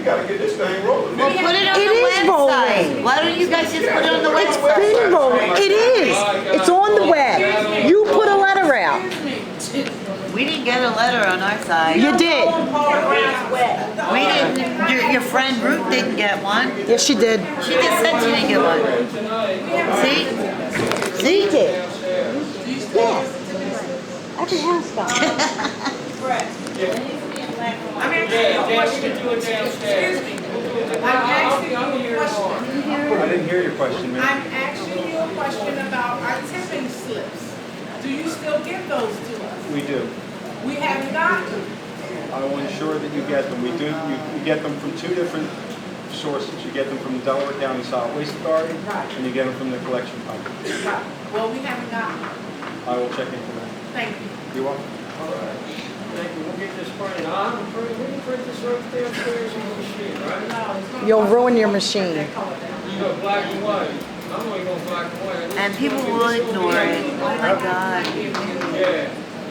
gotta get this thing rolling. Well, put it on It the is website. rolling. Why don't you guys just put it on the It's website? been rolling. It is. It's on the web. You put a letter out. We didn't get a letter on our side. You did. We didn't. Your friend Ruth didn't get one. Yes, she did. She just said she didn't get one. See? See? You did. Yes. Every house got it. I'm asking you a question. Excuse me. I'm asking you a question. I didn't hear your question, ma'am. I'm asking you a question about our tipping slips. Do you still give those to us? We do. We haven't gotten them. I will ensure that you get them. We do. You get them from two different sources. You get them from the Delaware County Solid Waste Authority, and you get them from the collection company. Right. Well, we haven't gotten them. I will check into that. Thank you. You're welcome. All right. Thank you. We'll get this printed. We can print this upstairs on the machine, right? No, it's gonna You'll cost ruin your us machine. that color down. You go black and white. I'm only going black and white. And people will ignore it. Oh my God.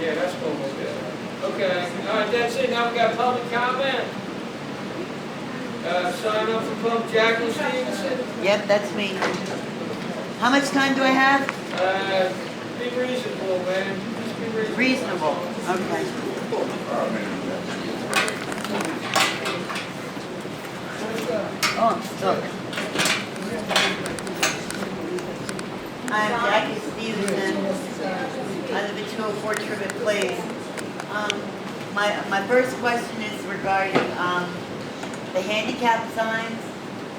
Yeah, that's cool. Okay. All right, that's it. Now we got public comment. Sign up for public. Jacqueline Stevenson. Yep, that's me. How much time do I have? Be reasonable, man. Just be reasonable. Reasonable. Okay. Oh, look. I'm Jackie Stevenson. I live at 204 Trivet Place. My first question is regarding the handicap signs,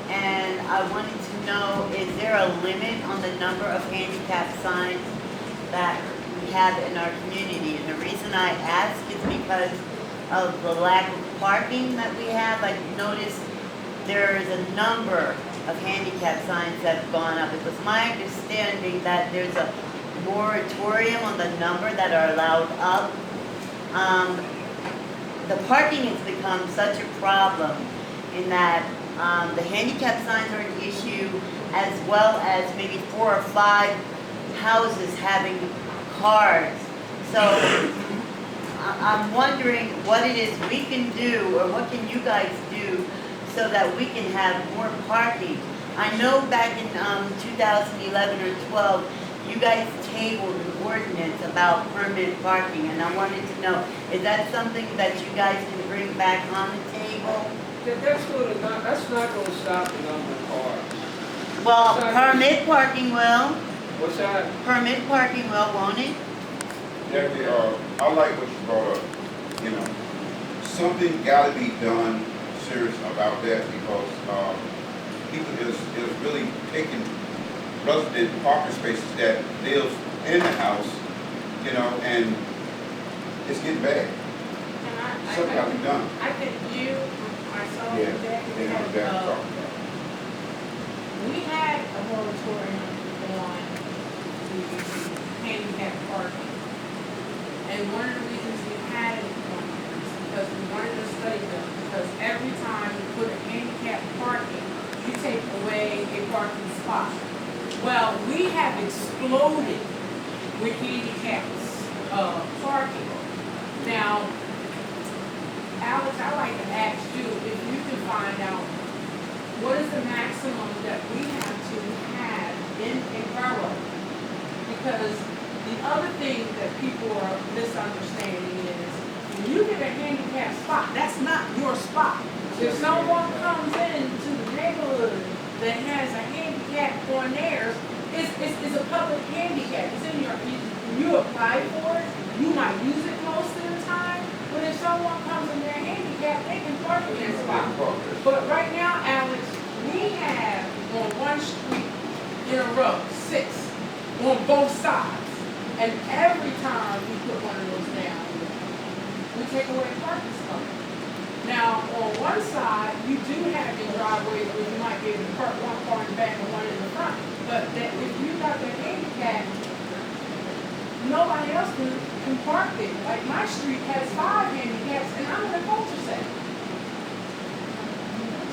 and I wanted to know, is there a limit on the number of handicap signs that we have in our community? And the reason I ask is because of the lack of parking that we have. I noticed there is a number of handicap signs that have gone up. It was my understanding that there's a moratorium on the number that are allowed up. The parking has become such a problem in that the handicap signs are an issue, as well as maybe 4 or 5 houses having cars. So I'm wondering what it is we can do, or what can you guys do so that we can have more parking. I know back in 2011 or 12, you guys tabled an ordinance about permanent parking, and I wanted to know, is that something that you guys can bring back on the table? That's not going to stop the number of cars. Well, permit parking will. What's that? Permit parking will, won't it? Jackie, I like what you brought up. You know, something got to be done serious about that, because people is really taking resident parking spaces that live in the house, you know, and it's getting bad. Something got to be done. I think you, myself, Yeah, and Jackie, they know exactly what I'm talking about. we had a moratorium on the handicap parking. And one of the reasons we had it is because we wanted to study them, because every time you put a handicap parking, you take away a parking spot. Well, we have exploded with handicaps parking. Now, Alex, I'd like to ask you if you can find out what is the maximum that we have in a borough. Because the other thing that people are misunderstanding is, when you get a handicap spot, that's not your spot. If someone comes into the neighborhood that has a handicap on theirs, it's a public handicap. It's in your, you apply for it, you might use it most of the time, but if someone comes in their handicap, they can park in their spot. But right now, Alex, we have on one street in a row, 6 on both sides. And every time we put one of those down, we take away a parking spot. Now, on one side, you do have your driveway where you might be able to park one car in the back and one in the front. But that if you got the handicap, nobody else can park there. Like my street has 5 handicaps and I'm in a cul-de-sac.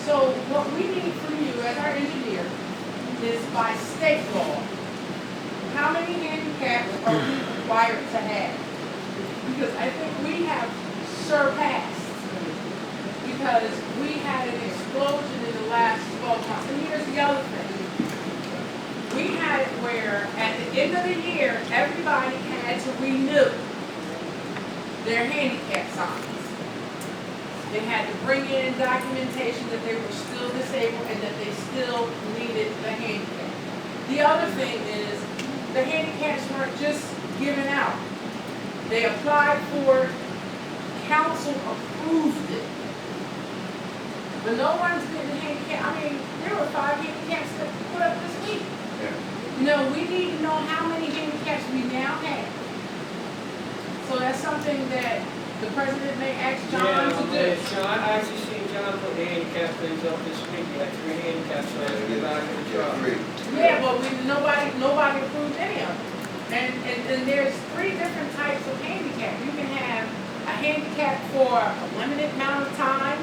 So what we need from you as our engineer is, by state law, how many handicaps are we required to have? Because I think we have surpassed, because we had an explosion in the last 12 months. And here's the other thing. We had it where at the end of the year, everybody had to renew their handicap signs. They had to bring in documentation that they were still disabled and that they still needed the handicap. The other thing is, the handicaps weren't just given out. They applied for it, council approved it. But no one's getting a handicap. I mean, there were 5 handicaps that put up this week. You know, we need to know how many handicaps we now have. So that's something that the president may ask John to do. John, I actually seen John put the handicap things up this week. He had 3 handicaps so to get back in the truck. Yeah, but nobody approved any of them. And there's 3 different types of handicap. You can have a handicap for a limited amount of time.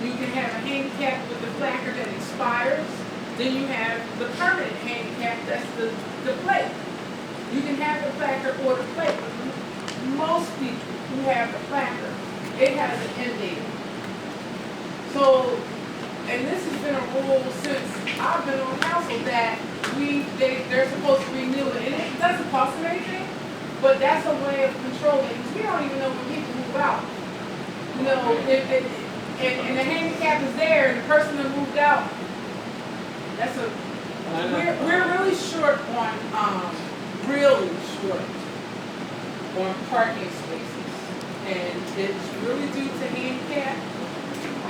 You can have a handicap with the placard that expires. Then you have the permanent handicap, that's the plate. You can have the placard or the plate. Most people who have the placard, it has an end date. So, and this has been a rule since I've been on council that they're supposed to renew it. And it doesn't cost them anything, but that's a way of controlling it. Because we don't even know when people move out. You know, and the handicap is there and the person that moved out, we're really short on, parking spaces. And it's really due to handicap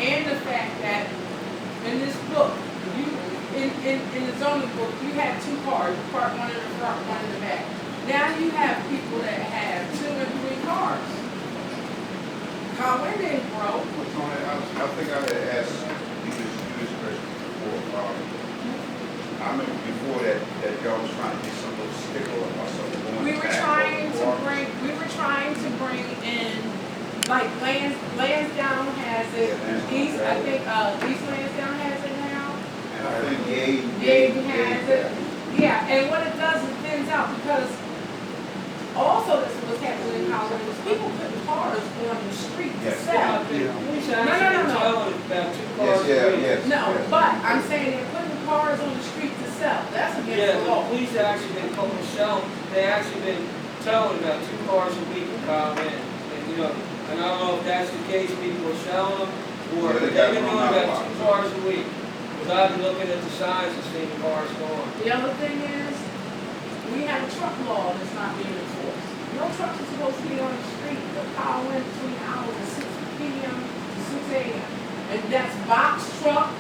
and the fact that in this book, in the zoning book, you had 2 cars, you park one in the front, one in the back. Now you have people that have 2 and 3 cars. Colwyn didn't grow. I think I had asked you this question before. I remember before that y'all was trying to get some little sticker or something. We were trying to bring in, like Lansdowne has it. East, I think East Lansdowne has it now. And I think Gabe has it. Yeah, and what it does is it thins out because also this was happening in Colwyn was people putting cars on the street to sell. Police actually told about 2 cars a week. No, but I'm saying they're putting cars on the street to sell. That's against the law. The police actually been calling selling. They actually been telling about 2 cars a week in Colwyn. And you know, and I don't know if that's the case. People are selling them, or they've been doing about 2 cars a week. Because I've been looking at the signs and seeing the cars going. The other thing is, we have a truck law that's not being enforced. No trucks are supposed to be on the street of Colwyn between hours of 6 p.m. to 6 a.m. And that's box truck,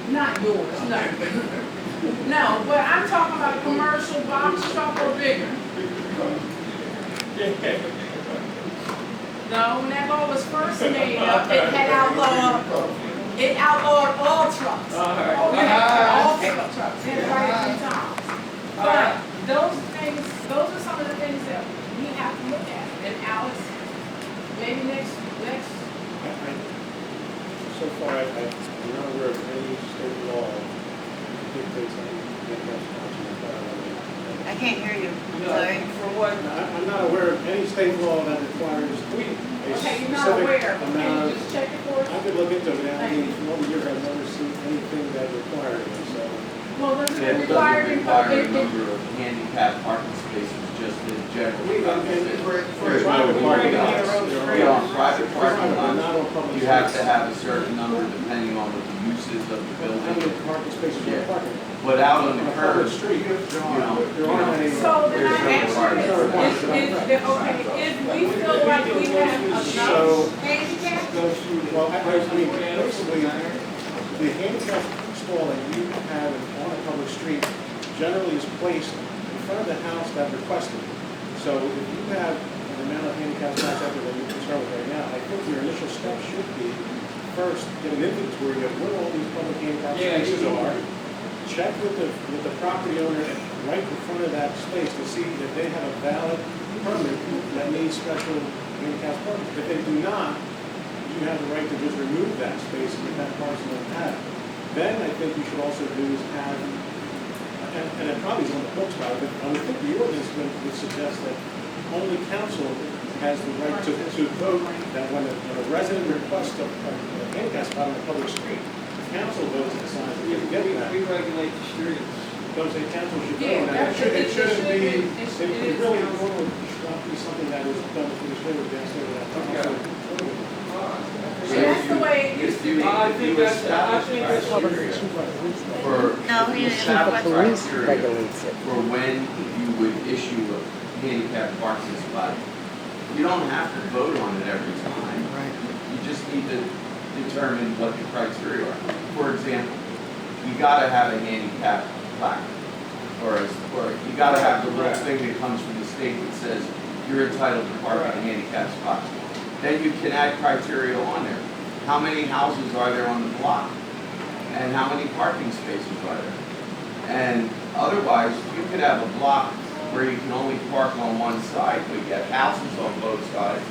not yours, no. No, but I'm talking about a commercial box truck or bigger. No, when that law was first made up, it outlawed all trucks. All pickup trucks, and right 3 times. But those are some of the things that we have to look at. And Alice, maybe next. So far, I'm not aware of any state law that dictates any I can't hear you. No, Sorry. for what? I'm not aware of any state law that requires a Okay, you're not specific aware, but can amount you just check it for us? I could look into it, I mean, from over the years, I've never seen anything that required it, so. Well, doesn't It it require doesn't require a number of handicap parking spaces, just in general. There's no Private on private parking but not lots, on public you have to streets. have a certain number depending on what the uses of the How many building. parking spaces are Yeah. parking? But out on On the a public curb, street, you know, there aren't any. So then I There's no ask you requirement. if we feel like we have So- enough handicap, Well, I mean, basically, the handicap stall that you have on a public street generally is placed in front of the house that requested it. So if you have an amount of handicap spots out there that you're concerned with right now, I think your initial step should be first get an inventory of where all these public handicap spaces are. Check with the property owner right in front of that space to see if they have a valid permit that needs special handicap parking. If they do not, you have the right to just remove that space and get that parcel and have. Then I think you should also do is have, and it probably is on the books now, but I would think the ordinance would suggest that only council has the right to vote that when a resident requests a handicap spot on a public street, the council votes and decides if they get that. We regulate the streets. Those the council should vote Yeah, on that. it Shouldn't be, it should it be really council. should not be something that is done through the state of that. That's the way it used to be. I think that's criteria for No, he didn't. establish Police criteria regulates it. for when you would issue a handicap parking spot. You don't have to vote on it every time. You just need to determine what the criteria are. For example, you gotta have a handicap plaque. Or you gotta have the little thing that comes from the state that says you're entitled to park in a handicap spot. Then you can add criteria on there. How many houses are there on the block? And how many parking spaces are there? And otherwise, you could have a block where you can only park on one side, but you have houses on both sides.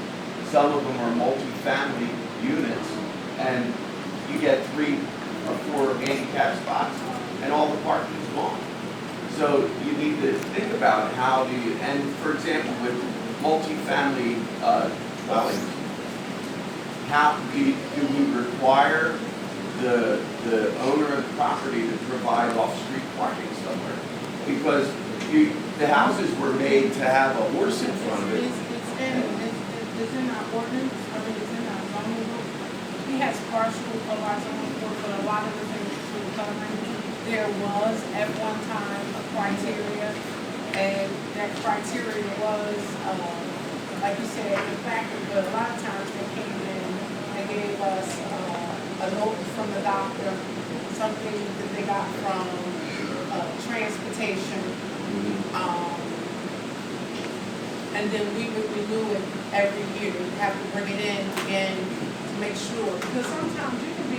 Some of them are multi-family units, and you get 3 or 4 handicap spots, and all the parking is gone. So you need to think about how do you, and for example, with multi-family dwellings, how do we require the owner of the property to provide off-street parking somewhere? Because the houses were made to have a horse in front of it. It's in our ordinance, I mean, it's in our zoning book. He has partial of our zoning book, but a lot of the things we're covering, there was at one time a criteria, and that criteria was, like you said, the factor, but a lot of times they came in and gave us a note from the doctor, something that they got from transportation. And then we would renew it every year. We have to bring it in again to make sure, because sometimes you can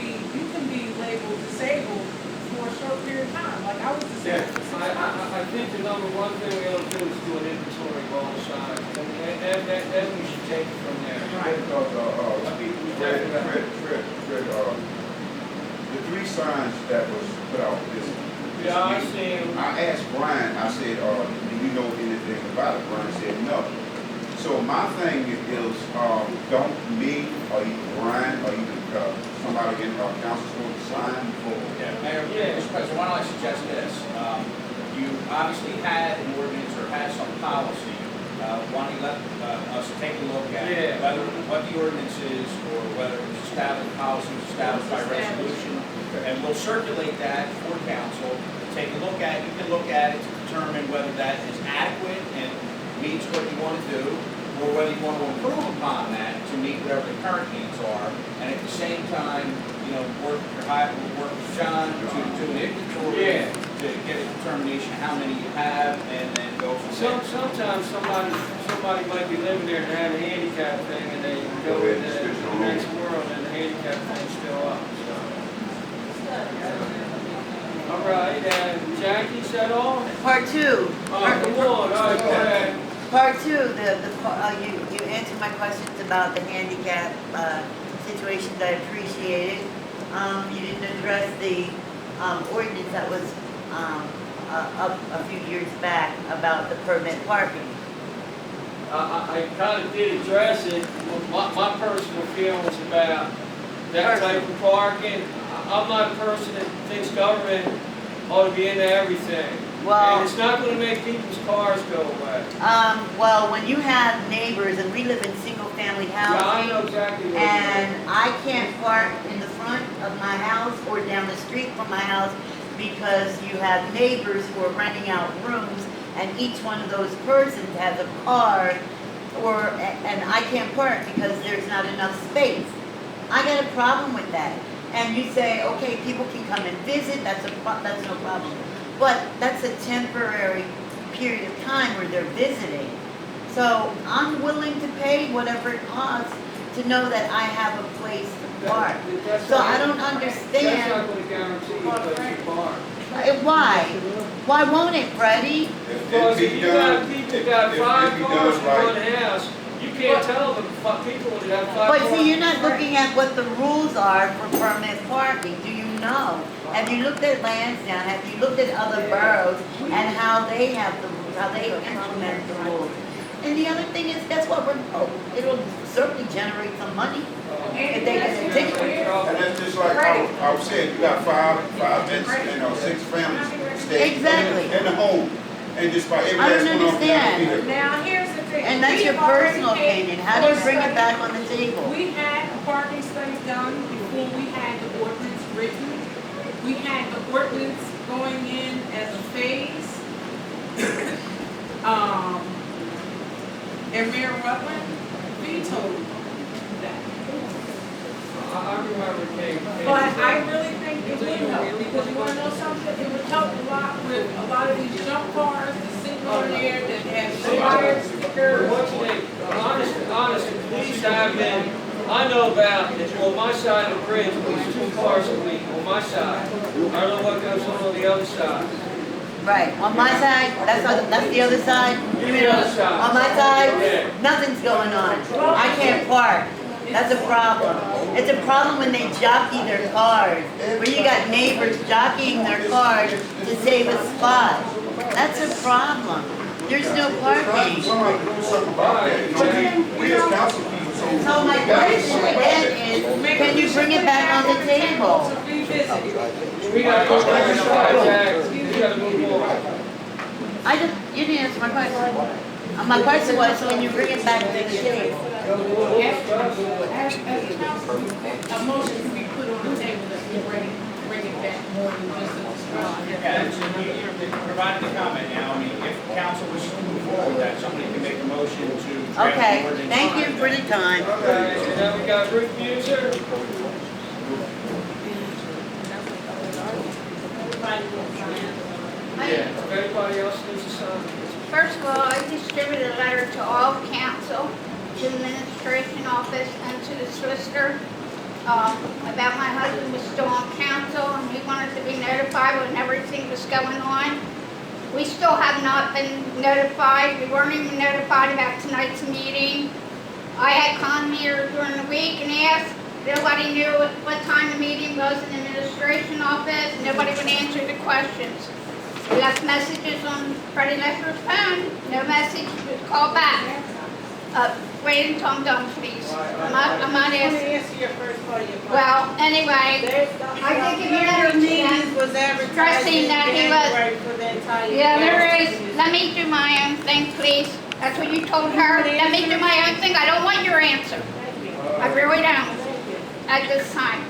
be labeled disabled for a short period of time. Like I was disabled for 6 months. I think the number one thing we ought to do is do an inventory of all the signs, and then we should take it from there. Fred, the 3 signs that was put out this. Yeah, I see 'em. I asked Brian, I said, do you know anything about it? Brian said, no. So my thing is, don't me or even Brian or even somebody in our council supposed to sign before? Yeah, Mayor, Mr. President, why don't I suggest this? You obviously had an ordinance or had some policy. Why don't you let us take a look at whether what the ordinance is or whether it was established, policy was established by resolution. And we'll circulate that for council, take a look at it. You can look at it to determine whether that is adequate and meets what you want to do, or whether you want to improve upon that to meet whatever the current needs are. And at the same time, work with John to do an inventory to get a determination of how many you have, and then go from there. Sometimes somebody might be living there and have a handicap thing, and they go in the next world and the handicap thing's still up. All right, Jackie, is that all? Part 2. Come on, all right, go ahead. Part 2, you answered my questions about the handicap situations. I appreciate it. You didn't address the ordinance that was up a few years back about the permit parking. I kind of did address it. My personal feelings about that type of parking. I'm not a person that thinks government ought to be into everything. Well, and it's not going to make people's cars go away. Well, when you have neighbors, and we live in single-family housing, Yeah, I know exactly what and I can't park in the front of my house or down the street from my house because you have neighbors who are renting out rooms, and each one of those persons has a car, and I can't park because there's not enough space. I got a problem with that. And you say, okay, people can come and visit, that's no problem. But that's a temporary period of time where they're visiting. So I'm willing to pay whatever it costs to know that I have a place to park. So I don't That's understand. not going to guarantee you a place to park. Why? Why won't it, Freddie? Because if you got people got 5 cars in one house, you can't tell them people that have 5 cars. But see, you're not looking at what the rules are for permit parking. Do you know? Have you looked at Lansdowne? Have you looked at other boroughs and how they have the rules, how they implement the rules? And the other thing is, guess what, it'll certainly generate some money. If they get a ticket. And that's just like I was saying, you got five beds, 6 families staying Exactly. in the home. And just by every I don't last one of them got a understand. vehicle. Now, here's the thing. And that's We your have already personal paid opinion. How do you for bring it study. back on the table? We had a parking study done before we had the ordinance written. We had the ordinance going in as a phase. And Mayor Rutland vetoed that. I remember it came. But I really think it would help, because you wanna know something? It would help a lot with a lot of these junk cars that sitting on there that have expired stickers. What's the, honest, police have been, I know about, on my side of the bridge, at least 2 cars a week, on my side. I don't know what goes on the other side. Right, on my side, that's the other side. You mean on my side, nothing's going on. I can't park. That's a problem. It's a problem when they jockey their cars, where you got neighbors jockeying their cars to save a spot. That's a problem. There's no parking. Somebody do something about that. We as council people, So my question again is, can you bring it back on the table? To revisit. We gotta go back and Jack. We gotta move on. You didn't answer my question. My question was, when you bring it back to the table? As a council, a motion can be put on the table that we bring it back more than just a discussion. Yeah, you provided the comment now, I mean, if council wishes to move forward with that, somebody can make a motion to draft the Okay, ordinance. thank you for the time. Okay, and then we got Ruth Meuser. Yeah, if anybody else needs to sign. First of all, I distributed a letter to all council, to the administration office, and to the solicitor about my husband was still on council and he wanted to be notified when everything was going on. We still have not been notified. We weren't even notified about tonight's meeting. I had come here during the week and asked. Nobody knew what time the meeting was in the administration office. Nobody would answer the questions. We left messages on Freddie Lesher's phone. No message, just call back. Wait until I'm done, please. I'm not asking. Answer your first part of your question. Well, anyway, I did give a letter to them. Was advertised Stressing that he was. January for the entire. Yeah, there is. Let me do my own thing, please. That's what you told her. Let me do my own thing. I don't want your answer. I really don't. At this time.